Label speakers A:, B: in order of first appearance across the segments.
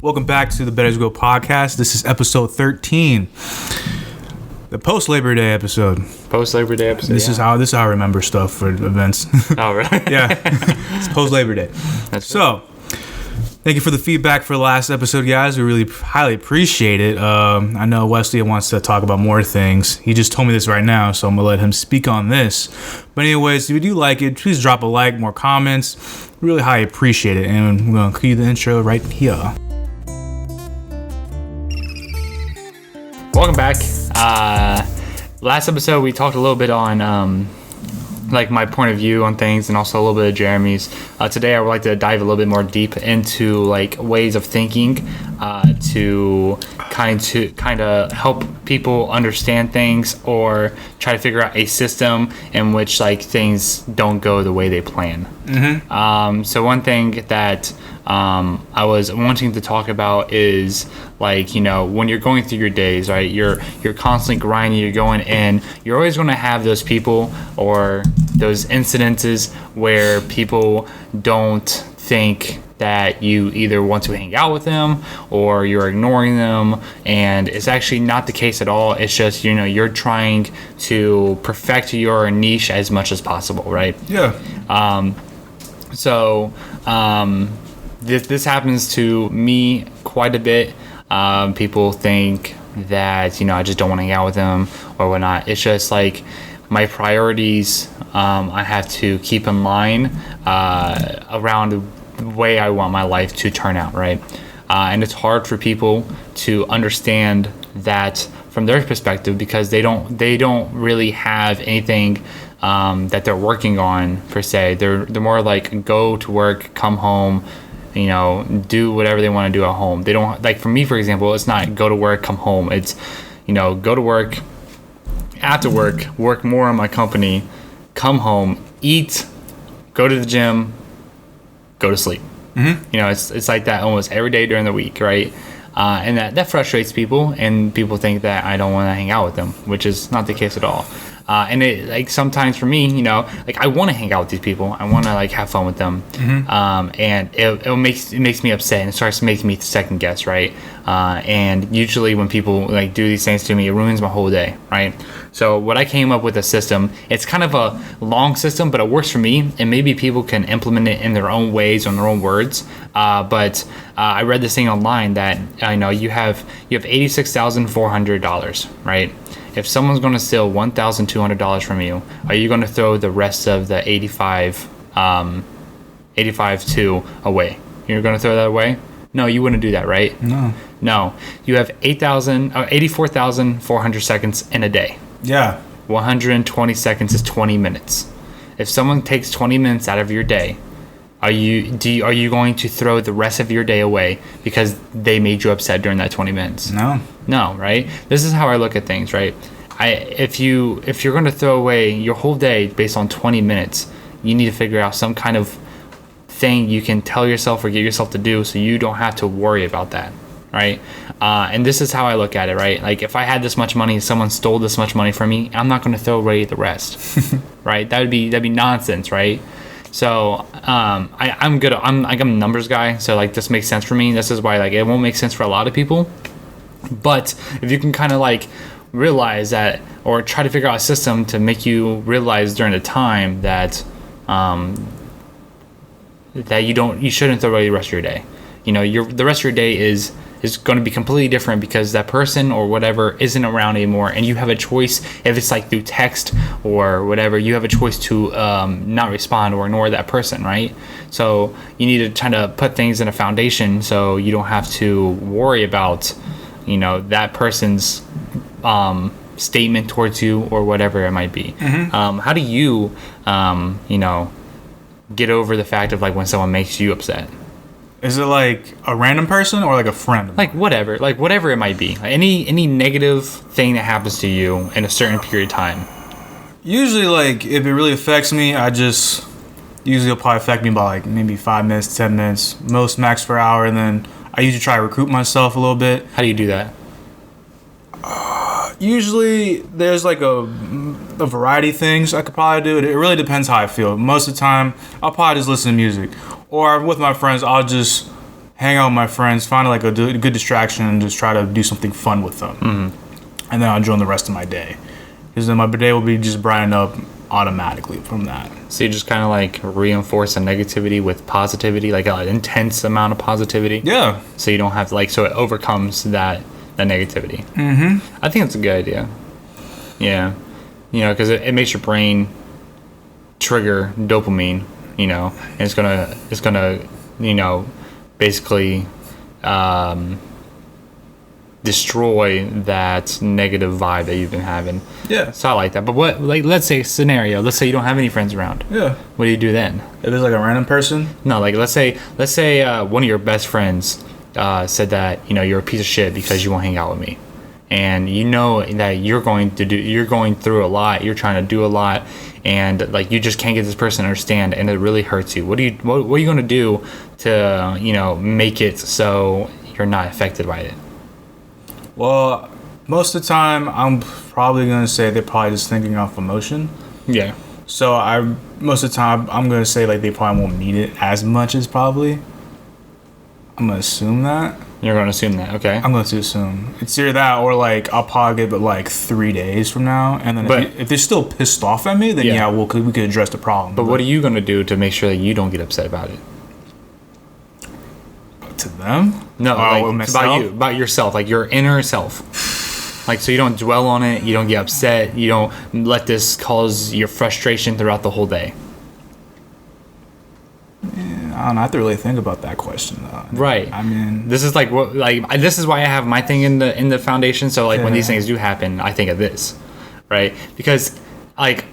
A: Welcome back to the Better Go podcast. This is episode 13, the post Labor Day episode.
B: Post Labor Day episode.
A: This is how I remember stuff for events.
B: Oh, really?
A: Yeah, it's post Labor Day. So, thank you for the feedback for the last episode, guys. We really highly appreciate it. I know Wesley wants to talk about more things. He just told me this right now, so I'm gonna let him speak on this. But anyways, if you do like it, please drop a like, more comments. Really highly appreciate it, and we're gonna cue the intro right here.
B: Welcome back. Last episode we talked a little bit on like my point of view on things and also a little bit of Jeremy's. Today I would like to dive a little bit more deep into like ways of thinking to kind of help people understand things or try to figure out a system in which like things don't go the way they plan. Mm-hmm. So one thing that I was wanting to talk about is like, you know, when you're going through your days, right, you're constantly grinding, you're going in, you're always going to have those people or those incidences where people don't think that you either want to hang out with them or you're ignoring them, and it's actually not the case at all. It's just, you know, you're trying to perfect your niche as much as possible, right?
A: Yeah.
B: This happens to me quite a bit. People think that, you know, I just don't want to hang out with them or whatnot. It's just like my priorities I have to keep in line around the way I want my life to turn out, right? And it's hard for people to understand that from their perspective because they don't really have anything that they're working on per se. They're more like go to work, come home, you know, do whatever they want to do at home. They don't, like, for me, for example, it's not go to work, come home. It's, you know, go to work, after work more on my company, come home, eat, go to the gym, go to sleep. Mm-hmm. You know, it's like that almost every day during the week, right? And that frustrates people, and people think that I don't want to hang out with them, which is not the case at all. And it, like, sometimes for me, you know, like, I want to hang out with these people. I want to, like, have fun with them. Mm-hmm. And it makes me upset, and it starts to make me second guess, right? And usually when people, like, do these things to me, it ruins my whole day, right? So what I came up with a system, it's kind of a long system, but it works for me, and maybe people can implement it in their own ways, on their own words. But I read this thing online that, I know you have $86,400, right? If someone's going to steal $1,200 from you, are you going to throw the rest of the 85 2 away? You're going to throw that away? No, you wouldn't do that, right? No. You have 84,400 seconds in a day.
A: Yeah.
B: 120 seconds is 20 minutes. If someone takes 20 minutes out of your day, are you going to throw the rest of your day away because they made you upset during that 20 minutes? No, right? This is how I look at things, right? If you're going to throw away your whole day based on 20 minutes, you need to figure out some kind of thing you can tell yourself or get yourself to do so you don't have to worry about that, right? And this is how I look at it, right? Like, if I had this much money, someone stole this much money from me, I'm not going to throw away the rest, right? That'd be nonsense, right? So I'm good. I'm a numbers guy, so like this makes sense for me. This is why like it won't make sense for a lot of people. But if you can kind of like realize that, or try to figure out a system to make you realize during the time that that you shouldn't throw away the rest of your day. You know, the rest of your day is going to be completely different because that person or whatever isn't around anymore, and you have a choice. If it's like through text or whatever, you have a choice to not respond or ignore that person, right? So you need to try to put things in a foundation so you don't have to worry about, you know, that person's statement towards you or whatever it might be. Mm-hmm. How do you, you know, get over the fact of like when someone makes you upset?
A: Is it like a random person or like a friend?
B: Like whatever it might be. Like any negative thing that happens to you in a certain period of time.
A: Usually, like, if it really affects me, it'll probably affect me by like maybe 5 minutes, 10 minutes, most max per hour, and then I usually try to recoup myself a little bit.
B: How do you do that?
A: Usually, there's like a variety of things I could probably do. It really depends how I feel. Most of the time, I'll probably just listen to music. Or with my friends, I'll just hang out with my friends, find like a good distraction, and just try to do something fun with them. And then I'll join the rest of my day, because then my day will be just brightening up automatically from that.
B: So you just kind of like reinforce the negativity with positivity, like an intense amount of positivity.
A: Yeah.
B: So you don't have to, like, so it overcomes that negativity. I think that's a good idea. Yeah. You know, because it makes your brain trigger dopamine, you know, and it's gonna, you know, basically destroy that negative vibe that you've been having.
A: Yeah.
B: So I like that. But what, like, let's say scenario, let's say you don't have any friends around.
A: Yeah.
B: What do you do then?
A: If it's like a random person?
B: No, like let's say one of your best friends said that, you know, you're a piece of shit because you won't hang out with me. And you know that you're going through a lot, you're trying to do a lot, and like you just can't get this person to understand, and it really hurts you. What are you going to do to, you know, make it so you're not affected by it?
A: Well, most of the time I'm probably going to say they're probably just thinking off emotion.
B: Yeah.
A: So most of the time I'm going to say like they probably won't need it as much as probably. I'm going to assume that.
B: You're going to assume that, okay.
A: I'm going to assume. It's either that or like I'll probably give it like 3 days from now, and then if they're still pissed off at me, then we could address the problem.
B: But what are you going to do to make sure that you don't get upset about it?
A: To them?
B: No, like, about yourself, like your inner self. Like, so you don't dwell on it, you don't get upset, you don't let this cause your frustration throughout the whole day.
A: I don't know. I have to really think about that question, though.
B: Right.
A: I mean,
B: this is like what, like, this is why I have my thing in the foundation. So like when these things do happen, I think of this, right? Because like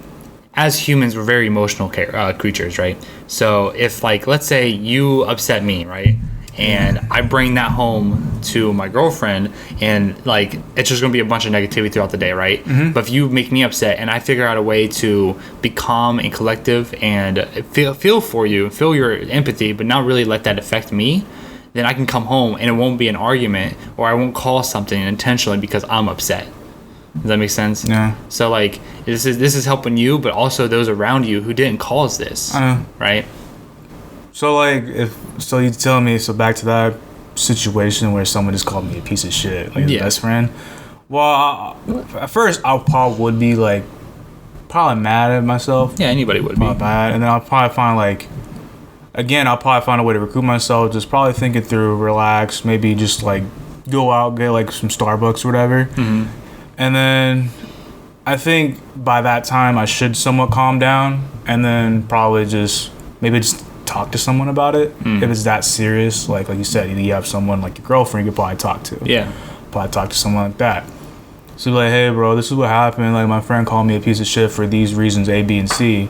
B: as humans, we're very emotional creatures, right? So if like let's say you upset me, right? And I bring that home to my girlfriend, and like it's just gonna be a bunch of negativity throughout the day, right? But if you make me upset and I figure out a way to be calm and collective and feel for you, feel your empathy, but not really let that affect me, then I can come home and it won't be an argument, or I won't cause something intentionally because I'm upset. Does that make sense?
A: Yeah.
B: So like this is helping you, but also those around you who didn't cause this, right?
A: So like so you tell me, so back to that situation where someone just called me a piece of shit, like his best friend. Well, at first I probably would be like probably mad at myself.
B: Yeah, anybody would be
A: bad, and then I'll probably find like I'll probably find a way to recoup myself, just probably think it through, relax, maybe just like go out, get like some Starbucks or whatever, and then I think by that time I should somewhat calm down, and then probably just talk to someone about it if it's that serious. Like you said, either you have someone like your girlfriend you could probably talk to.
B: Yeah.
A: Probably talk to someone like that. So be like, hey bro, this is what happened. Like my friend called me a piece of shit for these reasons A, B, and C.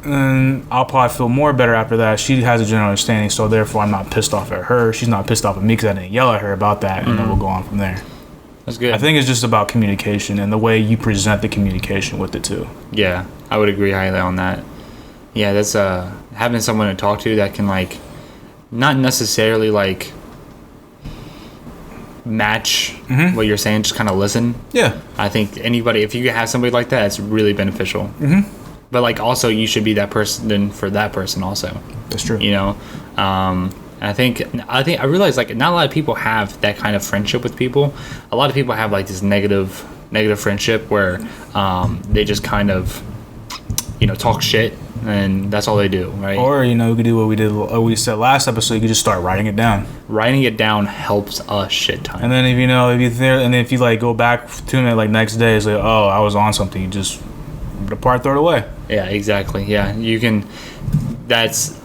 A: And I'll probably feel more better after that. She has a general understanding, so therefore I'm not pissed off at her. She's not pissed off at me because I didn't yell at her about that, and then we'll go on from there.
B: That's good.
A: I think it's just about communication and the way you present the communication with it too.
B: Yeah, I would agree highly on that. Yeah, that's having someone to talk to that can like not necessarily like match what you're saying, just kind of listen. Yeah, I think if you have somebody like that, it's really beneficial. But like also you should be that person for that person also.
A: That's true.
B: You know, and I realize like not a lot of people have that kind of friendship with people. A lot of people have like this negative friendship where they just kind of, you know, talk shit, and that's all they do, right?
A: Or, you know, you could do what we said last episode. You could just start writing it down.
B: Writing it down helps a shit ton.
A: And then if you like go back to it like next day, it's like, oh, I was on something. You just rip it apart, throw it away.
B: Yeah, exactly. Yeah, you can. That's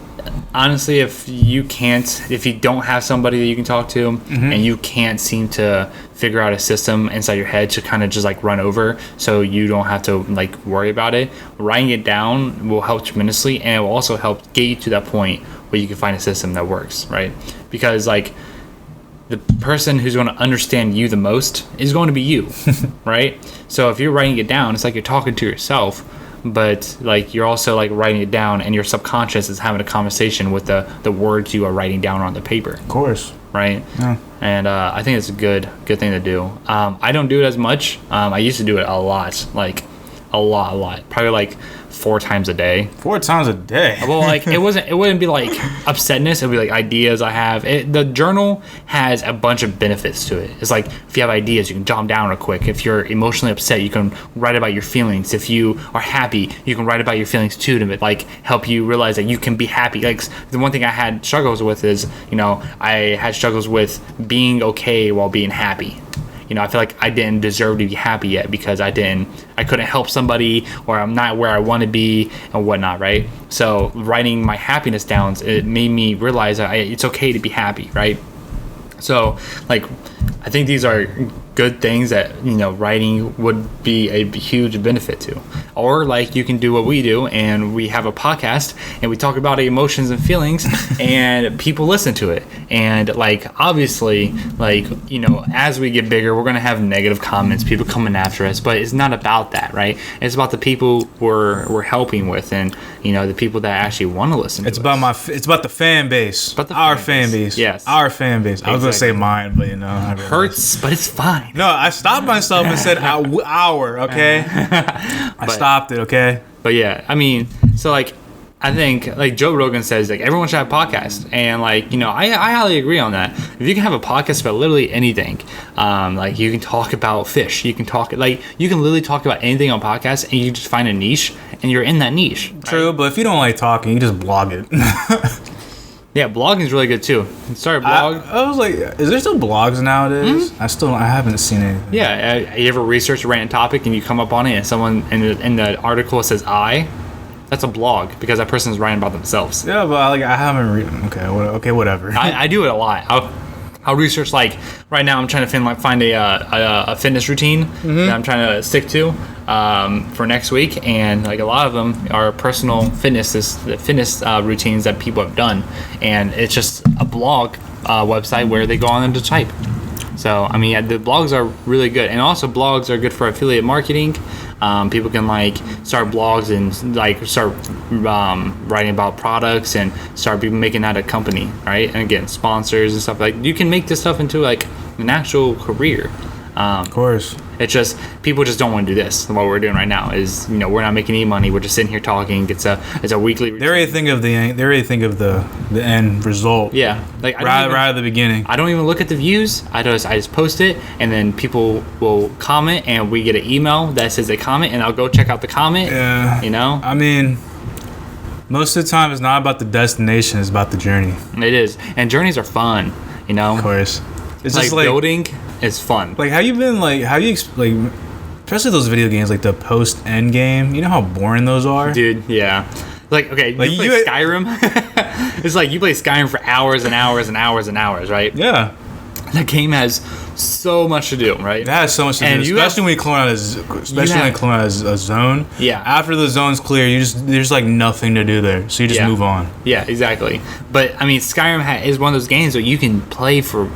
B: honestly, if you don't have somebody that you can talk to, and you can't seem to figure out a system inside your head to kind of just like run over, so you don't have to like worry about it, writing it down will help tremendously, and it will also help get you to that point where you can find a system that works, right? Because like the person who's going to understand you the most is going to be you, right? So if you're writing it down, it's like you're talking to yourself, but like you're also like writing it down, and your subconscious is having a conversation with the words you are writing down on the paper. Of
A: course.
B: Right? Yeah. And I think it's a good thing to do. I don't do it as much. I used to do it a lot. Like a lot, probably like 4 times a day.
A: 4 times a day.
B: Well, like it wouldn't be like upsetness. It'd be like ideas I have. The journal has a bunch of benefits to it. It's like if you have ideas, you can jot them down real quick. If you're emotionally upset, you can write about your feelings. If you are happy, you can write about your feelings too, to like help you realize that you can be happy. Like the one thing I had struggles with is, I had struggles with being okay while being happy. I feel like I didn't deserve to be happy yet because I couldn't help somebody, or I'm not where I want to be and whatnot, right? So writing my happiness down, it made me realize that it's okay to be happy, right? So like, I think these are good things that, writing would be a huge benefit to. Or like you can do what we do, and we have a podcast and we talk about emotions and feelings and people listen to it. And like, obviously, like, as we get bigger, we're going to have negative comments, people coming after us, but it's not about that, right? It's about the people we're helping with, and, the people that actually want to listen to us.
A: It's about the fan base. Our fan base.
B: Yes.
A: Our fan base. I was going to say mine, but
B: hurts, but it's fine.
A: No, I stopped myself and said our, okay? I stopped it, okay?
B: But yeah, I mean, so like, I think like Joe Rogan says, like, everyone should have podcasts, and like, I highly agree on that. If you can have a podcast about literally anything, like you can talk about fish, you can literally talk about anything on podcasts, and you just find a niche and you're in that niche. Right?
A: True, but if you don't like talking, you just blog it.
B: Yeah, blogging is really good too. Start a blog.
A: I was like, is there still blogs nowadays?
B: Mm-hmm.
A: I haven't seen anything.
B: Yeah, you ever research a random topic and you come up on it, and someone in the article says that's a blog, because that person is writing about themselves.
A: Yeah, but like I haven't read. Okay, whatever.
B: I do it a lot. I'll research, like right now I'm trying to find a fitness routine that I'm trying to stick to for next week, and like a lot of them are personal fitness routines that people have done, and it's just a blog website where they go on and to type. So I mean, the blogs are really good, and also blogs are good for affiliate marketing. People can like start blogs and like start writing about products and start making that a company, right? And get sponsors and stuff. Like you can make this stuff into like an actual career.
A: Of course.
B: It's just people just don't want to do this. What we're doing right now is, we're not making any money. We're just sitting here talking. It's a weekly.
A: They already think of the end result.
B: Yeah, like
A: right at the beginning.
B: I don't even look at the views. I just post it, and then people will comment, and we get an email that says they comment, and I'll go check out the comment.
A: Yeah. I mean, most of the time it's not about the destination. It's about the journey.
B: It is, and journeys are fun.
A: Of course. It's
B: like
A: just like
B: building. It's fun.
A: Like, have you been like? Have you like? Especially those video games, like the post end game. You know how boring those are,
B: dude. Yeah. Like, okay,
A: like
B: you play Skyrim. It's like you play Skyrim for hours and hours and hours and hours, right?
A: Yeah.
B: That game has so much to do, right?
A: It has so much to do, especially when you clone out a zone.
B: Yeah.
A: After the zone's clear, there's like nothing to do there, so you just move on.
B: Yeah, exactly. But I mean, Skyrim is one of those games that you can play for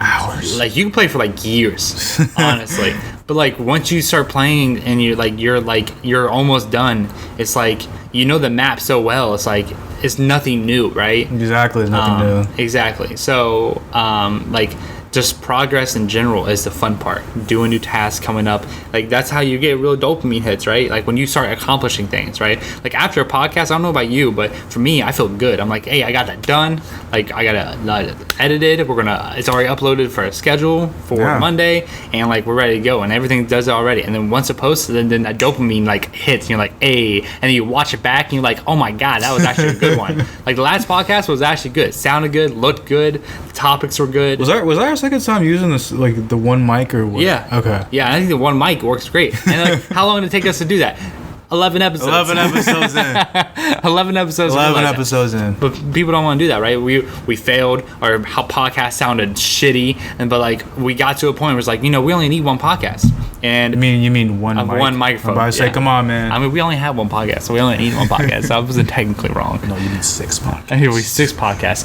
A: hours.
B: Like you can play for like years, honestly. But like once you start playing and you're almost done, it's like the map so well. It's like it's nothing new, right?
A: Exactly, it's nothing new.
B: Exactly. So like just progress in general is the fun part. Doing new tasks, coming up, like that's how you get real dopamine hits, right? Like when you start accomplishing things, right? Like after a podcast, I don't know about you, but for me, I feel good. I'm like, hey, I got that done. Like I got it edited. It's already uploaded for a schedule for Monday, and like we're ready to go, and everything does it already. And then once it posts, then that dopamine like hits, and you're like, hey, and then you watch it back, and you're like, oh my god, that was actually a good one. Like the last podcast was actually good. It sounded good, looked good, the topics were good.
A: Was our second time using this, like the one mic or what?
B: Yeah.
A: Okay.
B: Yeah, I think the one mic works great. And like, how long did it take us to do that? 11 episodes.
A: 11 episodes in.
B: 11 episodes.
A: 11 episodes in.
B: But people don't want to do that, right? We failed. Our podcast sounded shitty, but like we got to a point where it's like, we only need one podcast. And
A: you mean one mic?
B: One microphone.
A: I'm about to say, come on, man.
B: I mean, we only have one podcast, so we only need one podcast. So I wasn't technically wrong.
A: No, you need 6 podcasts.
B: I hear we 6 podcasts.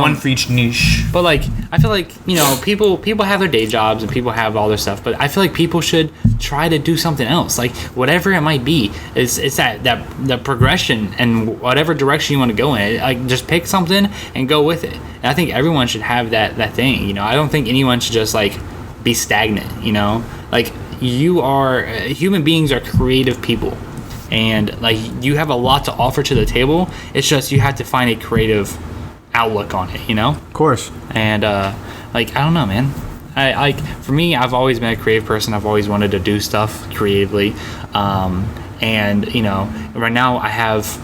A: One for each niche.
B: But like, I feel like people have their day jobs and people have all their stuff. But I feel like people should try to do something else, like whatever it might be. It's that progression and whatever direction you want to go in. Like just pick something and go with it. And I think everyone should have that thing. I don't think anyone should just like be stagnant. Like human beings are creative people, and like you have a lot to offer to the table. It's just you have to find a creative outlook on it, you know.
A: Of course.
B: And like I don't know, man. I for me, I've always been a creative person. I've always wanted to do stuff creatively, and you know, right now I have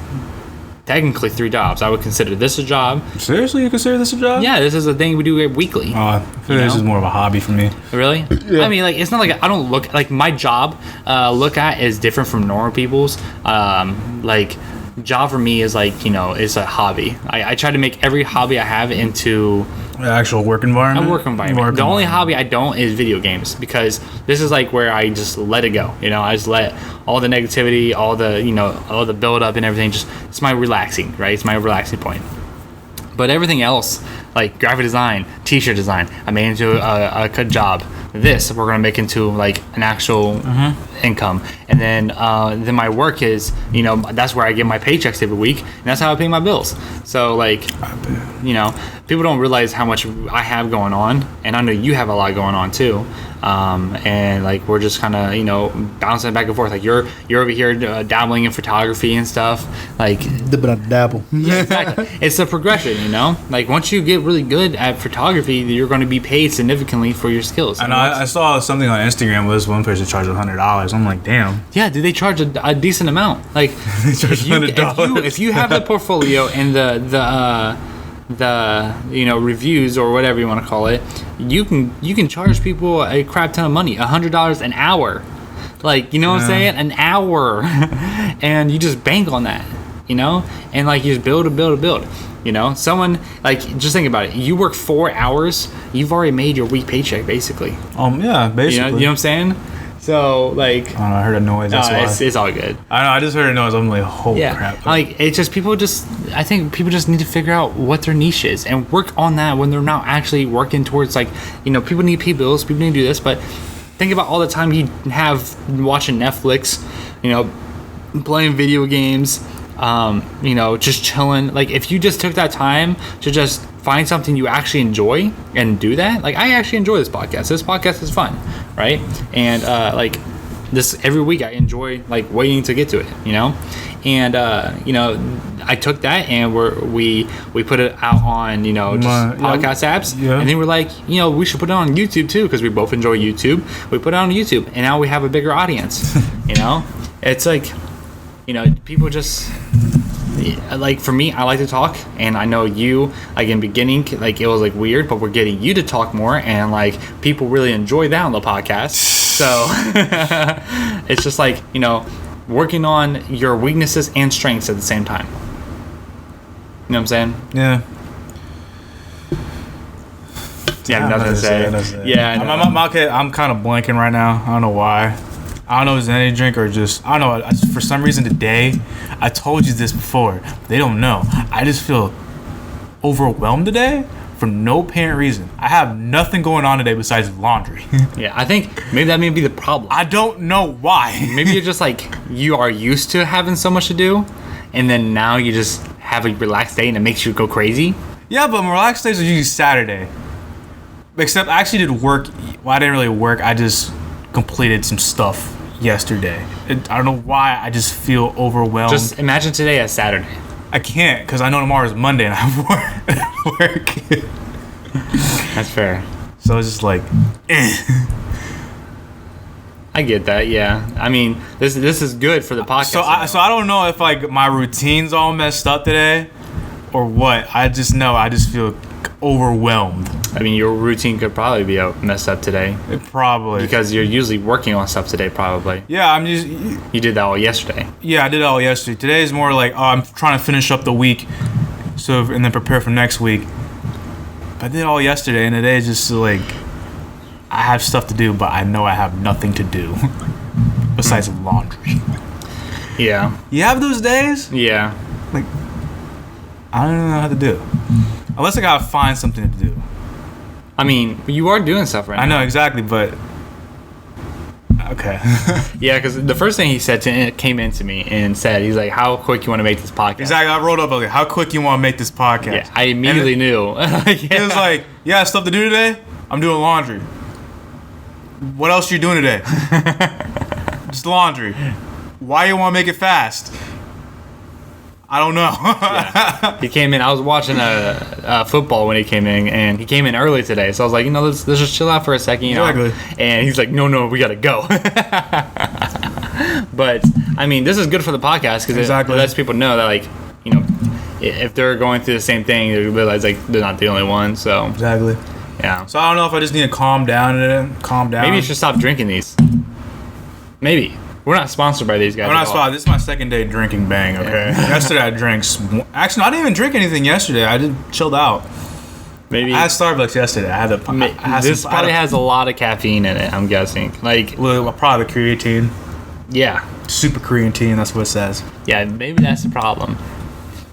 B: technically 3 jobs. I would consider this a job.
A: Seriously, you consider this a job?
B: Yeah, this is a thing we do weekly.
A: I feel this is more of a hobby for me.
B: Really? Yeah. I mean, like, it's not like I don't look like my job. Look at is different from normal people's. Like, job for me is like, you know, it's a hobby. I try to make every hobby I have into
A: The actual work environment.
B: a work environment. The only hobby I don't is video games, because this is like where I just let it go. You know, I just let all the negativity, all the build up and everything. Just it's my relaxing, right? It's my relaxing point. But everything else, like graphic design, t-shirt design, I made into a good job. This we're gonna make into like an actual income, and then my work is, you know, that's where I get my paychecks every week, and that's how I pay my bills. So like, you know, people don't realize how much I have going on, and I know you have a lot going on too. And like we're just kind of, you know, bouncing back and forth. Like you're over here dabbling in photography and stuff. Like
A: dabble.
B: yeah, exactly. It's a progression, you know. Like once you get really good at photography, you're going to be paid significantly for your skills.
A: And I saw something on Instagram where this one person charged $100. I'm like, damn.
B: Yeah, dude, they charge a decent amount. Like
A: $100.
B: if you have the portfolio and the you know, reviews or whatever you want to call it, you can charge people a crap ton of money, $100 an hour. Like, you know what I'm saying? An hour. And you just bank on that, you know? And like you just build. You know, someone like, just think about it. You work 4 hours, you've already made your week paycheck basically.
A: Yeah, basically.
B: You know what I'm saying? So like,
A: I don't know, I heard a noise. That's why.
B: It's all good.
A: I know. I just heard a noise. I'm like, holy crap.
B: Like it's just I think people just need to figure out what their niche is and work on that when they're not actually working towards, like, you know, people need to pay bills, people need to do this, but think about all the time you have watching Netflix, you know, playing video games, you know, just chilling. Like if you just took that time to just find something you actually enjoy and do that. Like I actually enjoy this podcast. This podcast is fun, right? And like this every week I enjoy like waiting to get to it, you know? And you know, I took that and we put it out on, you know, just podcast apps. Yeah. And then we're like, you know, we should put it on YouTube too, because we both enjoy YouTube. We put it on YouTube and now we have a bigger audience. You know? It's like, you know, people just, like for me, I like to talk, and I know you, like in the beginning, like it was like weird, but we're getting you to talk more, and like people really enjoy that on the podcast. So it's just like, you know, working on your weaknesses and strengths at the same time. You know what I'm saying?
A: Yeah.
B: Yeah, nothing to say. Yeah,
A: I'm kind of blanking right now. I don't know why. I don't know if it's an energy drink or just, I don't know. For some reason today, I told you this before. They don't know. I just feel overwhelmed today for no apparent reason. I have nothing going on today besides laundry.
B: Yeah, I think maybe that may be the problem.
A: I don't know why.
B: Maybe you're just like, you are used to having so much to do, and then now you just have a relaxed day and it makes you go crazy.
A: Yeah, but my relaxed days are usually Saturday. Except I actually did work. Well, I didn't really work. I just completed some stuff yesterday. I don't know why. I just feel overwhelmed.
B: Just imagine today as Saturday.
A: I can't, because I know tomorrow is Monday and I have work.
B: That's fair.
A: So it's just like,
B: I get that. Yeah. I mean, this is good for the podcast.
A: So I don't know if like my routine's all messed up today or what. I just know I just feel overwhelmed.
B: I mean, your routine could probably be messed up today.
A: Probably.
B: Because you're usually working on stuff today, probably.
A: Yeah,
B: You did that all yesterday.
A: Yeah, I did it all yesterday. Today is more like, I'm trying to finish up the week, and then prepare for next week. But I did it all yesterday, and today is just like, I have stuff to do, but I know I have nothing to do besides laundry.
B: Yeah.
A: You have those days?
B: Yeah.
A: Like, I don't know how to do. Unless I gotta find something to do.
B: I mean, you are doing stuff right now.
A: I know, exactly, but... Okay.
B: Yeah, because the first thing he said came into me and said, he's like, how quick you want to make this podcast?
A: Exactly, I wrote up, like, how quick you want to make this podcast?
B: Yeah, I immediately knew.
A: He was like, yeah, stuff to do today? I'm doing laundry. What else you doing today? Just laundry. Why you want to make it fast? I don't know.
B: Yeah. He came in. I was watching football when he came in, and he came in early today. So I was like, let's just chill out for a second,
A: Exactly.
B: And he's like, no, we gotta go. But I mean, this is good for the podcast because it lets people know that, like, if they're going through the same thing, they realize like they're not the only one. So
A: exactly.
B: Yeah.
A: So I don't know if I just need to calm down.
B: Maybe you should stop drinking these. Maybe. We're not sponsored by these guys.
A: We're not sponsored. This is my second day drinking Bang, okay? Yeah. Yesterday I drank... Actually, I didn't even drink anything yesterday. I just chilled out.
B: Maybe...
A: I had Starbucks yesterday.
B: This probably has a lot of caffeine in it, I'm guessing. Like...
A: Well, probably the creatine.
B: Yeah.
A: Super creatine, that's what it says.
B: Yeah, maybe that's the problem.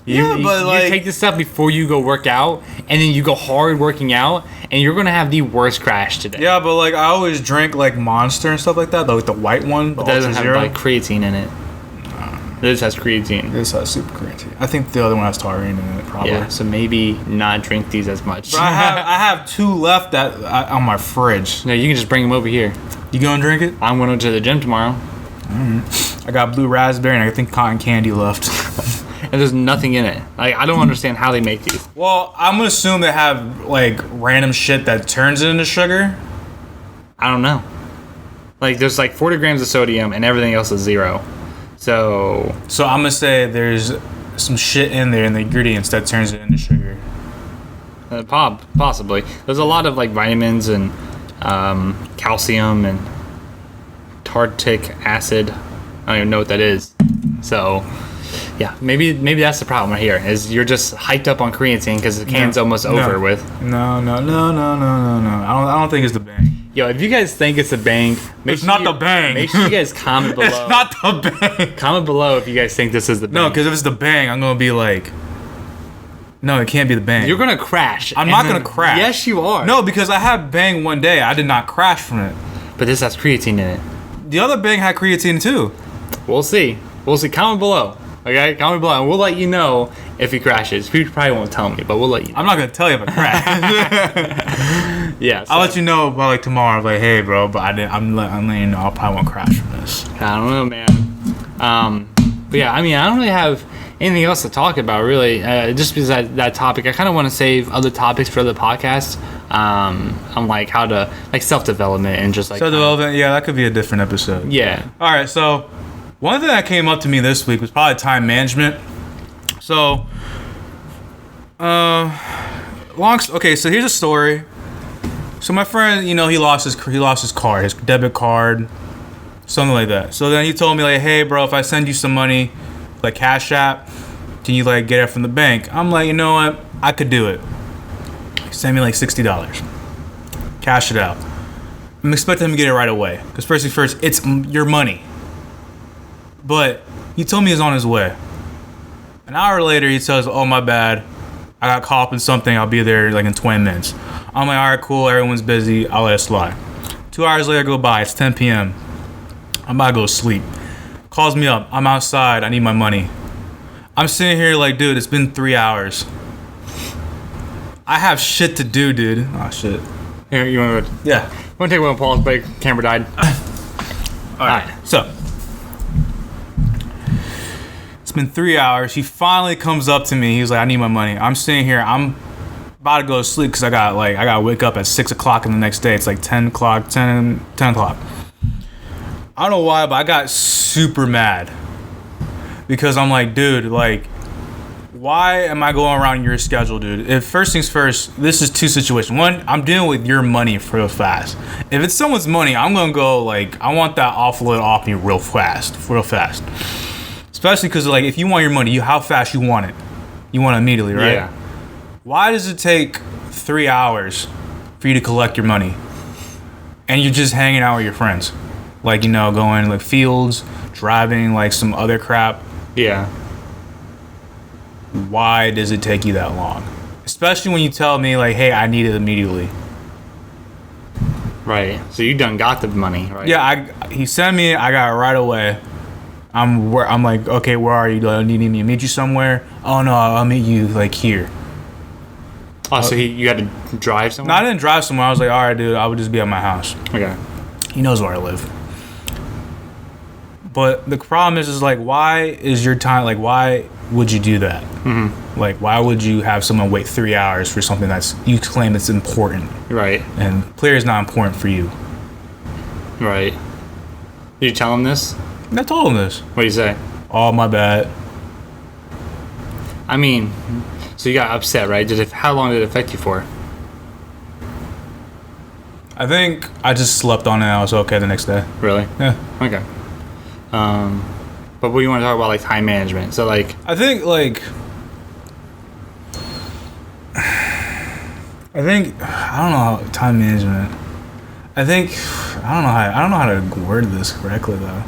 A: You
B: take this stuff before you go work out, and then you go hard working out, and you're gonna have the worst crash today.
A: Yeah, but like I always drink like Monster and stuff like that, like the white one.
B: But that doesn't have like creatine in it. This has creatine.
A: This has super creatine. I think the other one has taurine in it, probably.
B: Yeah, so maybe not drink these as much.
A: But I have 2 left on my fridge.
B: No, you can just bring them over here.
A: You gonna drink it?
B: I'm going to the gym tomorrow.
A: I got blue raspberry and I think cotton candy left.
B: And there's nothing in it. Like, I don't understand how they make these.
A: Well, I'm gonna assume they have like random shit that turns it into sugar.
B: I don't know. Like, there's like 40 grams of sodium and everything else is 0. So
A: I'm gonna say there's some shit in there in the ingredients that turns it into sugar.
B: Possibly. There's a lot of like vitamins and calcium and tartic acid. I don't even know what that is. So yeah, maybe that's the problem right here. Is you're just hyped up on creatine because the can's almost over with.
A: No. I don't think it's the Bang.
B: Yo, if you guys think it's the Bang,
A: it's not the Bang.
B: Make sure you guys comment below.
A: It's not the Bang.
B: Comment below if you guys think this is the Bang.
A: No, because if it's the Bang, I'm gonna be like, no, it can't be the Bang.
B: You're gonna crash.
A: I'm not gonna crash.
B: Yes, you are.
A: No, because I had Bang one day. I did not crash from it.
B: But this has creatine in it.
A: The other Bang had creatine too.
B: We'll see. Comment below. Okay, comment below, and we'll let you know if he crashes. People probably won't tell me, but we'll let you know.
A: I'm not gonna tell you if I crash.
B: Yeah, so.
A: I'll let you know by like tomorrow. Like, hey, bro, but I'm letting you know I probably won't crash from this.
B: I don't know, man. But yeah, I mean, I don't really have anything else to talk about, really. Just because that topic, I kind of want to save other topics for the podcast. On like how to like self-development and just like
A: self-development. Yeah, that could be a different episode.
B: Yeah.
A: All right, so. One thing that came up to me this week was probably time management. So, okay, so here's a story. So my friend, he lost his card, his debit card, something like that. So then he told me like, hey, bro, if I send you some money, like Cash App, can you like get it from the bank? I'm like, you know what? I could do it. Send me like $60. Cash it out. I'm expecting him to get it right away. Because first things first, it's your money. But he told me he's on his way. An hour later, he says, oh, my bad. I got caught up in something. I'll be there like in 20 minutes. I'm like, all right, cool. Everyone's busy. I'll let it slide. 2 hours later, go by. It's 10 p.m. I'm about to go to sleep. Calls me up. I'm outside. I need my money. I'm sitting here like, dude, it's been 3 hours. I have shit to do, dude. Oh, shit.
B: Here, you want to?
A: Yeah.
B: Want to take one pause break? Camera died.
A: All right. So. It's been 3 hours. He finally comes up to me. He's like, I need my money. I'm sitting here. I'm about to go to sleep because I got to wake up at 6 o'clock in the next day. It's like 10 o'clock. I don't know why, but I got super mad because I'm like, dude, like, why am I going around your schedule, dude? If first things first, this is 2 situations. One, I'm dealing with your money real fast. If it's someone's money, I'm going to go like, I want that offload off me real fast. Especially because, like, if you want your money, how fast you want it. You want it immediately, right?
B: Yeah.
A: Why does it take 3 hours for you to collect your money? And you're just hanging out with your friends. Like, going, like, fields, driving, like, some other crap.
B: Yeah.
A: Why does it take you that long? Especially when you tell me, like, hey, I need it immediately.
B: Right. So you done got the money, right?
A: Yeah, he sent me, I got it right away. I'm like, okay, where are you? Do you need me to meet you somewhere? Oh no, I'll meet you like here.
B: Oh, so you had to drive somewhere?
A: No, I didn't drive somewhere. I was like, all right, dude, I would just be at my house.
B: Okay.
A: He knows where I live. But the problem is like, why is your time, like, why would you do that? Mm-hmm. Like, why would you have someone wait 3 hours for something that's, you claim it's important?
B: Right.
A: And player is not important for you.
B: Right. Did you tell him this?
A: I told him this.
B: What do you say?
A: Oh, my bad.
B: I mean, so you got upset, right? How long did it affect you for?
A: I think I just slept on it and I was okay the next day.
B: Really?
A: Yeah.
B: Okay. But what do you want to talk about, like time management? So like,
A: I think I don't know how time management. I don't know how to word this correctly though.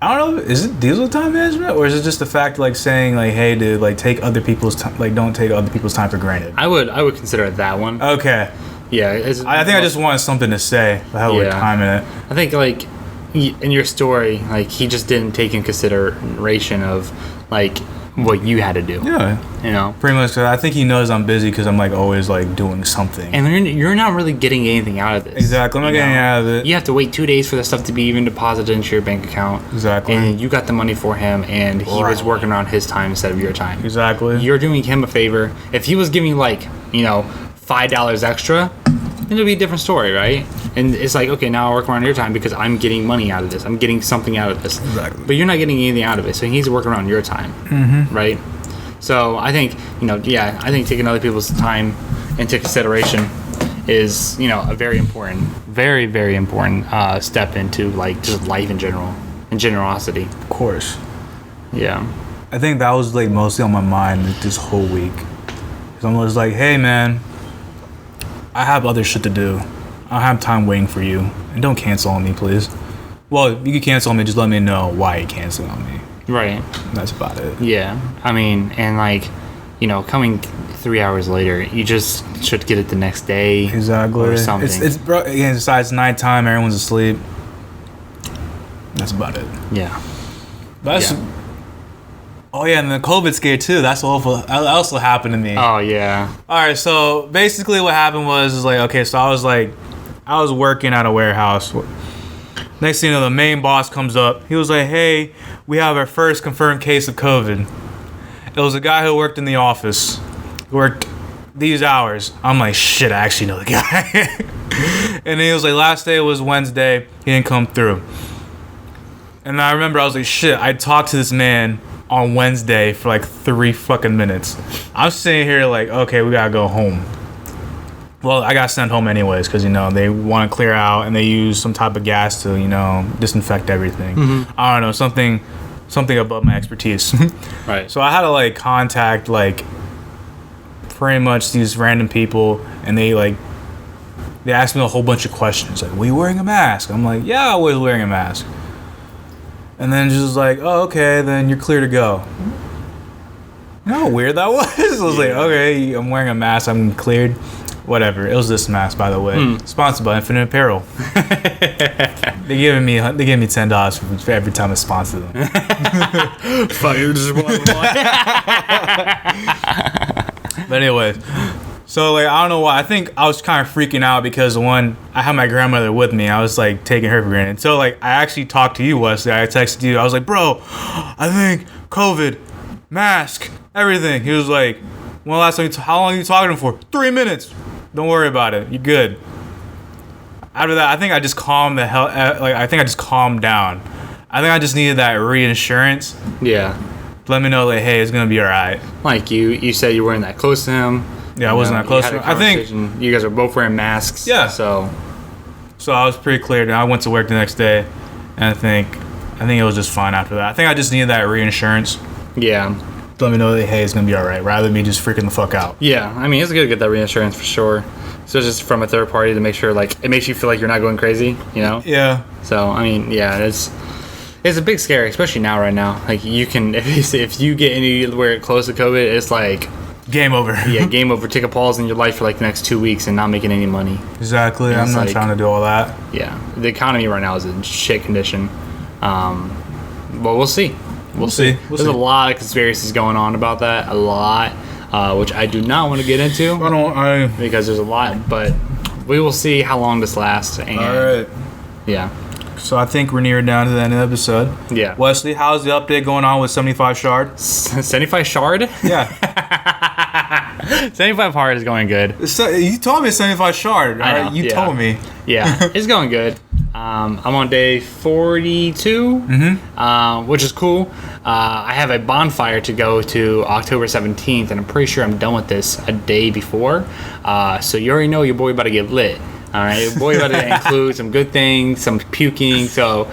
A: I don't know. Is it deals with time management, or is it just the fact like saying like, hey, dude, like take other people's time, like don't take other people's time for granted?
B: I would consider it that one.
A: Okay.
B: Yeah.
A: I think I just wanted something to say. How we're timing it.
B: I think like in your story, like he just didn't take in consideration of like what you had to do.
A: Yeah.
B: You know.
A: Pretty much. I think he knows I'm busy because I'm like always like doing something.
B: And you're not really getting anything out of this.
A: Exactly. I'm not getting out of it.
B: You have to wait 2 days for the stuff to be even deposited into your bank account.
A: Exactly.
B: And you got the money for him, and he was working on his time instead of your time.
A: Exactly.
B: You're doing him a favor. If he was giving you like, $5 extra, then it'll be a different story, right? And it's like, okay, now I'll work around your time because I'm getting money out of this. I'm getting something out of this.
A: Exactly.
B: But you're not getting anything out of it, so he needs to work around your time, right? So I think, I think taking other people's time into consideration is, a very important, very, very important step into like just life in general and generosity.
A: Of course.
B: Yeah.
A: I think that was like mostly on my mind this whole week. Someone was like, hey man, I have other shit to do. I don't have time waiting for you. And don't cancel on me, please. Well, you can cancel on me, just let me know why you canceled on me.
B: Right.
A: That's about it.
B: Yeah. I mean, and like, coming 3 hours later, you just should get it the next day.
A: Exactly.
B: Or something.
A: It's besides nighttime, everyone's asleep. That's about it.
B: Yeah.
A: That's. Yeah. Oh yeah, and the COVID scare too. That's awful. That also happened to me.
B: Oh yeah.
A: All right, so basically what happened was like, okay, so I was working at a warehouse. Next thing you know, the main boss comes up. He was like, hey, we have our first confirmed case of COVID. It was a guy who worked in the office. He worked these hours. I'm like, shit, I actually know the guy. And then he was like, last day was Wednesday. He didn't come through. And I remember I was like, shit, I talked to this man on Wednesday for like 3 fucking minutes. I'm sitting here like, okay, we gotta go home. Well, I got sent home anyways because, they want to clear out and they use some type of gas to, disinfect everything. Mm-hmm. I don't know, something above my expertise.
B: Right.
A: So I had to, like, contact, like, pretty much these random people and they asked me a whole bunch of questions. Like, were you wearing a mask? I'm like, yeah, I was wearing a mask. And then just like, oh, okay, then you're clear to go. You know how weird that was? I was like, okay, I'm wearing a mask, I'm cleared. Whatever. It was this mask, by the way. Sponsored by Infinite Apparel. They gave me $10 for every time I sponsor them.
B: Fuck, you just want.
A: But anyways, so like I don't know why. I think I was kind of freaking out because one, I had my grandmother with me. I was like taking her for granted. So like I actually talked to you, Wesley. I texted you. I was like, bro, I think COVID, mask, everything. He was like, well, how long are you talking to him for? 3 minutes. Don't worry about it. You're good. After that, I think I just calmed the hell. I think I just calmed down. I think I just needed that reassurance.
B: Yeah.
A: Let me know, like, hey, it's gonna be all right.
B: Like you said, you weren't that close to him.
A: Yeah, I wasn't that close to him. I think
B: you guys are both wearing masks.
A: Yeah.
B: So
A: I was pretty clear. And I went to work the next day, and I think it was just fine after that. I think I just needed that reassurance.
B: Yeah.
A: Let me know that, hey, it's gonna be all right, rather than me just freaking the fuck out.
B: Yeah, I mean, it's good to get that reassurance for sure. So just from a third party to make sure, like, it makes you feel like you're not going crazy,
A: Yeah.
B: So I mean, yeah, it's a big scare, especially right now. Like, you can if you get anywhere close to COVID, it's like
A: game over.
B: Yeah, game over. Take a pause in your life for like the next 2 weeks and not making any money.
A: Exactly. I'm not trying to do all that.
B: Yeah, the economy right now is in shit condition. But we'll see. We'll see. There's a lot of conspiracies going on about that. A lot. which I do not want to get into because there's a lot, but we will see how long this lasts. And,
A: all right.
B: Yeah.
A: So I think we're near down to the end of the episode.
B: Yeah.
A: Wesley, how's the update going on with 75 Shard?
B: 75 Shard?
A: Yeah.
B: 75 Hard is going good.
A: You told me 75 Shard.
B: I know,
A: You told me.
B: Yeah, it's going good. I'm on day 42, which is cool. I have a bonfire to go to October 17th, and I'm pretty sure I'm done with this a day before. So you already know your boy about to get lit. All right, your boy about to include some good things, some puking. So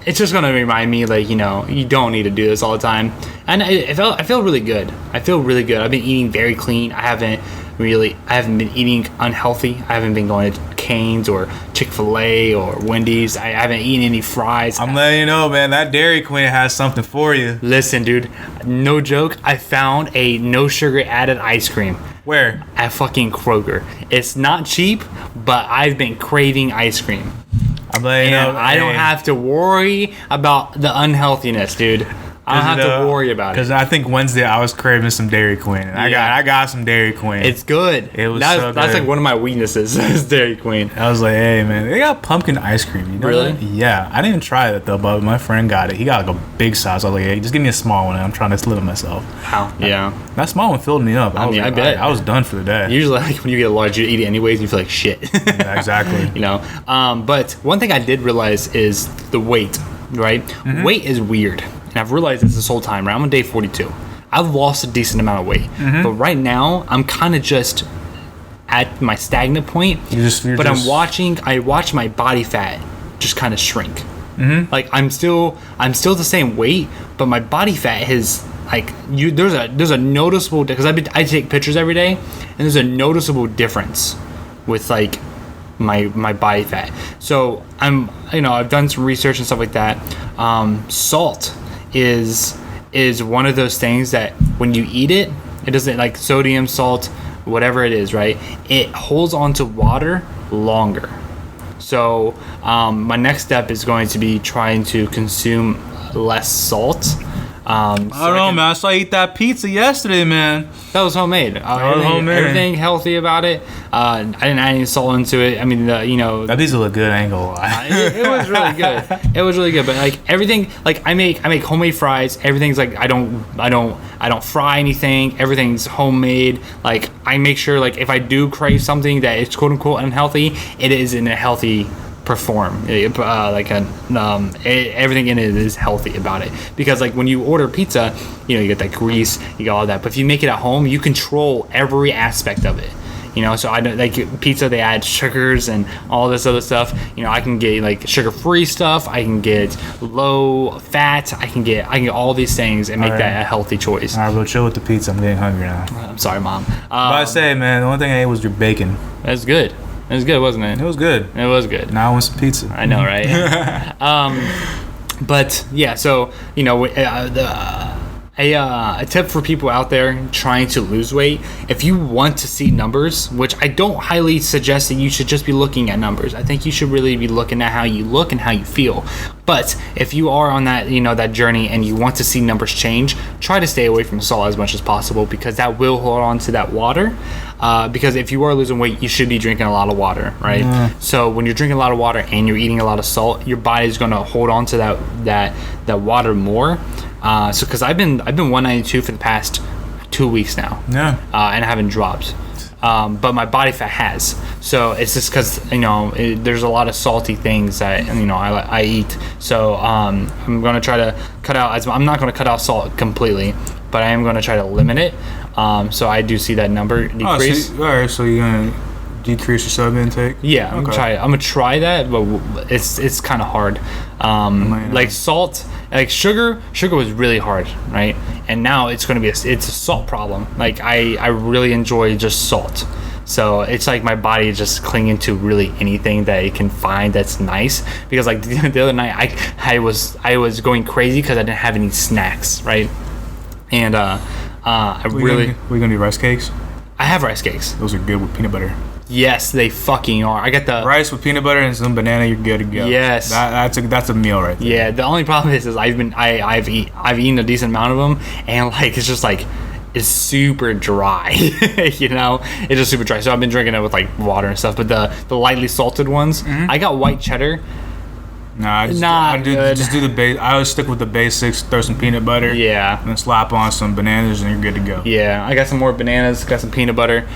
B: it's just gonna remind me, like, you know, you don't need to do this all the time. And I feel really good. I feel really good. I've been eating very clean. I haven't been eating unhealthy. I haven't been going to Cane's or Chick-fil-A or Wendy's. I haven't eaten any fries.
A: I'm letting you know, man, that Dairy Queen has something for you.
B: Listen, dude, no joke. I found a no sugar added ice cream.
A: Where?
B: At fucking Kroger. It's not cheap, but I've been craving ice cream.
A: I'm letting you know.
B: I don't have to worry about the unhealthiness, dude. I don't have to worry about it.
A: Because I think Wednesday I was craving some Dairy Queen. And I got some Dairy Queen.
B: It's good.
A: It was
B: so
A: good.
B: That's like one of my weaknesses is Dairy Queen.
A: I was like, hey, man, they got pumpkin ice cream. You know
B: really?
A: That? Yeah. I didn't even try it, though, but my friend got it. He got like a big size. I was like, hey, just give me a small one. I'm trying to limit myself.
B: How? Yeah.
A: That small one filled me up.
B: I mean, I bet.
A: I was done for the day.
B: Usually, like, when you get a large, you eat it anyways, you feel like shit.
A: Yeah, exactly.
B: You know? But one thing I did realize is the weight, right? Mm-hmm. Weight is weird. And I've realized this whole time, right? I'm on day 42. I've lost a decent amount of weight. Mm-hmm. But right now, I'm kind of just at my stagnant point. I watch my body fat just kind of shrink. Mm-hmm. Like, I'm still the same weight, but my body fat has, like, there's a noticeable, because I take pictures every day, and there's a noticeable difference with, like, my body fat. So I've done some research and stuff like that. Salt is one of those things that when you eat it doesn't, like sodium, salt, whatever it is, right? It holds on to water longer. So my next step is going to be trying to consume less salt. I don't
A: know, man. I saw you eat that pizza yesterday, man.
B: That was homemade. Everything healthy about it. I didn't add any salt into it. I mean,
A: that pizza looked good. I ain't gonna lie.
B: It was really good. It was really good. But like everything, like I make homemade fries. Everything's like I don't fry anything. Everything's homemade. Like I make sure, like if I do crave something that is quote unquote unhealthy, it is in a healthy everything in it is healthy about it, because like when you order pizza, you get that grease, you got all that, but if you make it at home, you control every aspect of it. So I don't like pizza. They add sugars and all this other stuff. I can get like sugar-free stuff. I can get low fat. I can get all these things and make that a healthy choice.
A: All right, bro, chill with the pizza. I'm getting hungry now.
B: I'm sorry, Mom.
A: But I say, man, the only thing I ate was your bacon.
B: That's good. It was good, wasn't it?
A: It was good.
B: It was good.
A: Now I want some pizza.
B: I know, right? But yeah, so a tip for people out there trying to lose weight: if you want to see numbers, which I don't highly suggest that you should just be looking at numbers. I think you should really be looking at how you look and how you feel. But if you are on that that journey and you want to see numbers change, try to stay away from salt as much as possible, because that will hold on to that water. Because if you are losing weight, you should be drinking a lot of water, right? So when you're drinking a lot of water and you're eating a lot of salt, your body's going to hold on to that water more. So because I've been 192 for the past 2 weeks now, and I haven't dropped, but my body fat has. So it's just because there's a lot of salty things that I eat. So I'm gonna try to cut out. I'm not gonna cut out salt completely, but I am gonna try to limit it. So I do see that number decrease.
A: All right, so you're gonna decrease your sub intake?
B: Yeah, I'm gonna try that, but it's kind of hard. Like salt, like sugar was really hard, right? And now it's gonna be it's a salt problem. Like I really enjoy just salt. So it's like my body is just clinging to really anything that it can find that's nice. Because like the other night I was going crazy because I didn't have any snacks, right? And we're
A: gonna do rice cakes.
B: I have rice cakes.
A: Those are good with peanut butter.
B: Yes, they fucking are. I got the
A: rice with peanut butter and some banana. You're good to go.
B: Yes,
A: that's a meal right there.
B: Yeah. The only problem is I've eaten a decent amount of them, and like it's just like is super dry. You know, it's just super dry. So I've been drinking it with like water and stuff. But the lightly salted ones, I got white cheddar.
A: Nah, just do the base. I always stick with the basics. Throw some peanut butter.
B: Yeah.
A: And then slap on some bananas, and you're good to go.
B: Yeah, I got some more bananas. Got some peanut butter.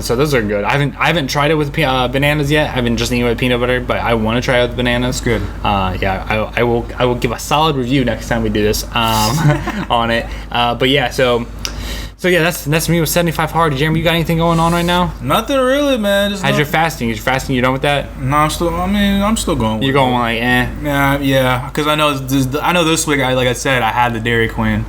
B: So those are good. I haven't tried it with bananas yet. I've been just eating it with peanut butter, but I want to try it with bananas.
A: Good.
B: Yeah, I will give a solid review next time we do this on it. But yeah, so yeah, that's me with 75 hard. Jeremy, you got anything going on right now?
A: Nothing really, man.
B: How's your fasting? Is your fasting? You done with that?
A: No, I'm still going.
B: You're going like, eh?
A: Yeah. Because I know this week, like I said, I had the Dairy Queen.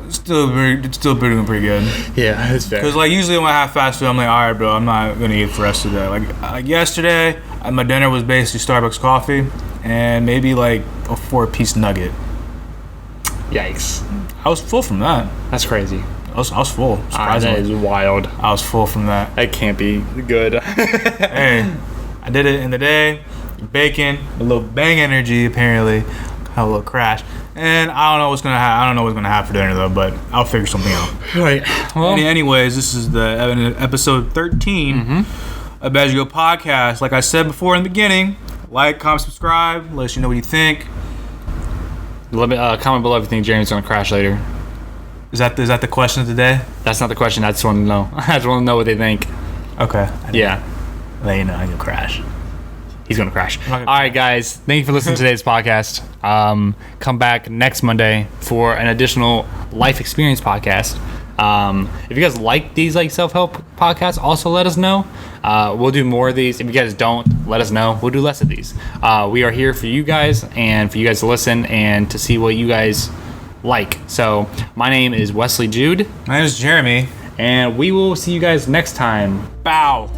A: Still doing pretty good.
B: Yeah, it's fair.
A: Because like usually when I have fast food, I'm like, all right, bro, I'm not gonna eat for the rest of the day. Like yesterday, my dinner was basically Starbucks coffee and maybe like a 4-piece nugget.
B: Yikes!
A: I was full from that.
B: That's crazy.
A: I was full. Surprisingly,
B: That is wild.
A: I was full from that.
B: That can't be good.
A: Hey, I did it in the day. Bacon, a little bang energy apparently, had a little crash, and I don't know what's gonna happen. I don't know what's gonna happen for dinner though, but I'll figure something out.
B: Right. Well,
A: anyways, this is the episode 13 of BANGED podcast. Like I said before in the beginning, like, comment, subscribe. Let us know what you think.
B: Comment below if you think Jeremy's gonna crash later.
A: Is that the question of the day?
B: That's not the question. I just want to know. I just want to know what they think.
A: Okay.
B: Yeah.
A: Let you know I'm gonna crash.
B: He's gonna crash. All right, guys. Thank you for listening to today's podcast. Come back next Monday for an additional life experience podcast. If you guys like these like self-help podcasts, also let us know. We'll do more of these. If you guys don't, let us know. We'll do less of these. We are here for you guys and for you guys to listen and to see what you guys like. So my name is Wesley Jude.
A: My name is Jeremy.
B: And we will see you guys next time. Bow.